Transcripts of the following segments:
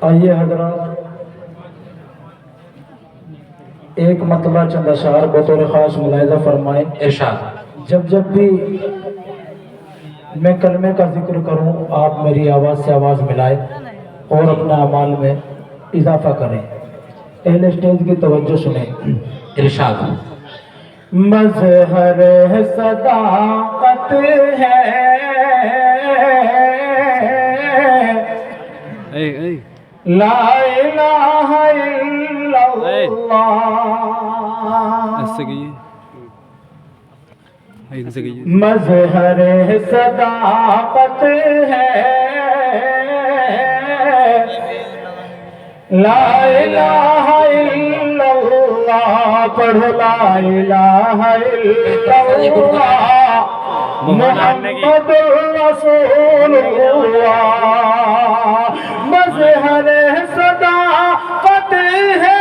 آئیے حضرات ایک مطلع چند اشعار بطور خاص ملاحظہ فرمائیں۔ ارشاد۔ جب جب بھی میں کلمے کا ذکر کروں آپ میری آواز سے آواز ملائیں اور اپنے اعمال میں اضافہ کریں۔ اہل اسٹیج کی توجہ سنیں۔ ارشاد۔ مظہر صداقت ہے لا الہ الا اللہ، مظہر صداقت ہے لا الہ الا اللہ، پڑھ لا الہ الا اللہ محمد رسول اللہ، مظہر صداقت ہے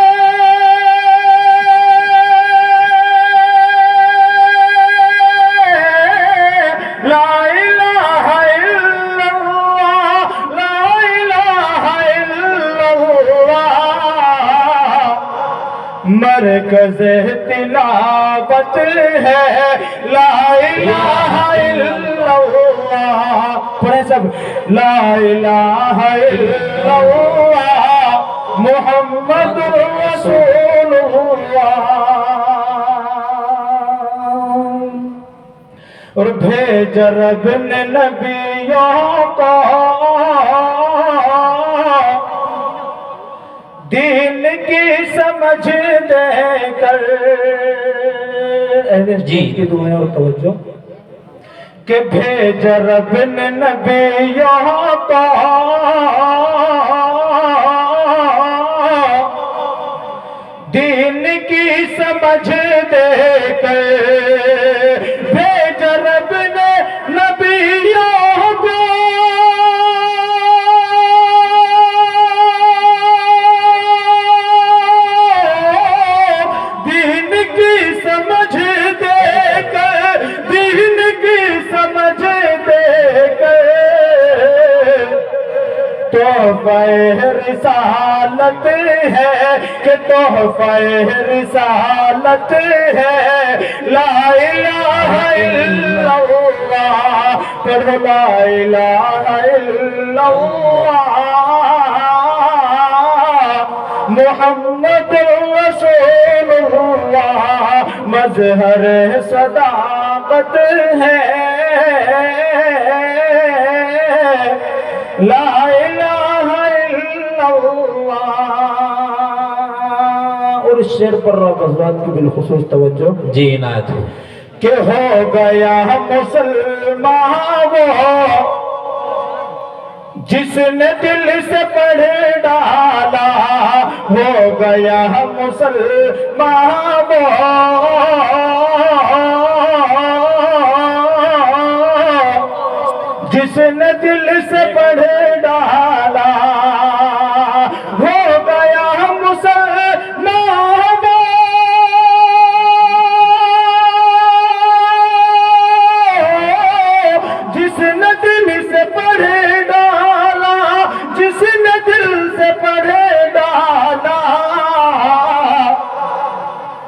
مرکز تلاوت ہے لا الہ الا اللہ، پڑھیں سب لا الہ الا اللہ محمد رسول اللہ، اور بھیج رب نے نبیوں کو دین کی سمجھ دے کر، جی کی دعائیں اور توجہ کہ بھیج رب نے نبیوں کو دین کی سمجھ دے کر، بھیج رب نے نبیوں کو تحفہ رسالت ہے کہ تحفہ رسالت ہے لا الہ الا اللہ، پڑھ لا الہ الا اللہ محمد رسول اللہ، مظہر صداقت ہے لا الہ الا اللہ، اور اس شعر پر حضرات کی بالخصوص توجہ جی عنایت ہو کہ ہو گیا مسلمان وہ جس نے دل سے پڑھ ڈالا، ہو گیا مسلمان وہ جس نے دل سے پڑھ ڈالا، ہو گیا مسلمان جس نے دل سے پڑھ ڈالا، جس نے دل سے پڑھ ڈالا،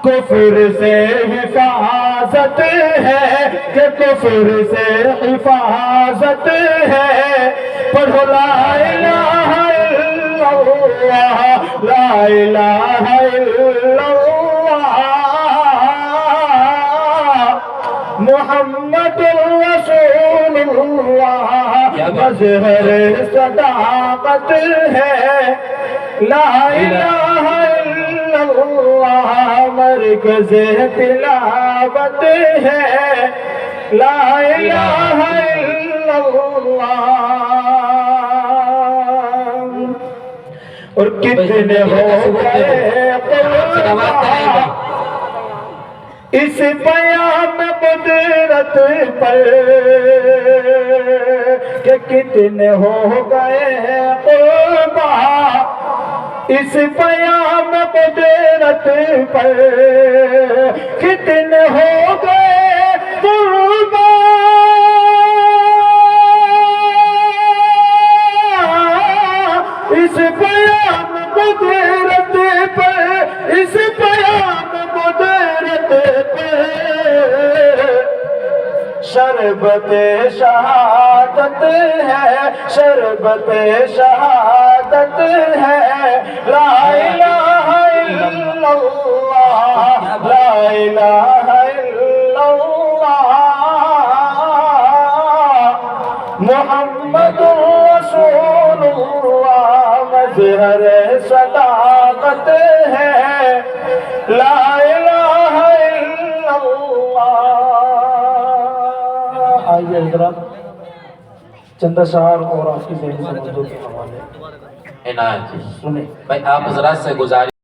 کفر سے حفاظت ہے کہ کفر سے حفاظت ہے، پڑھو لا الہ الا اللہ لا الہ الا اللہ محمد رسول اللہ، مظہر صداقت ہے لا الہ الا اللہ، مرکز تلاوت ہے لا الہ الا اللہ، اور کتنے ہو گئے اس پیام قدرت پر کہ کتنے ہو گئے قربان اس پیام قدرت پر، کتنے ہو گئے قربان اس پیام مدیرت پہ اس پیام مدیرت پہ شربت شہادت ہے شربت شہادت ہے لا الہ الا اللہ لا الہ الا اللہ محمد رسول اللہ مظہر صداقت ہے لا الہ الا اللہ آئیے حضرات چند اشعار اور آپ کی ذہنی سمجھوں کے حوالے عنایت جی سنیں بھائی آپ حضرات سے گزارش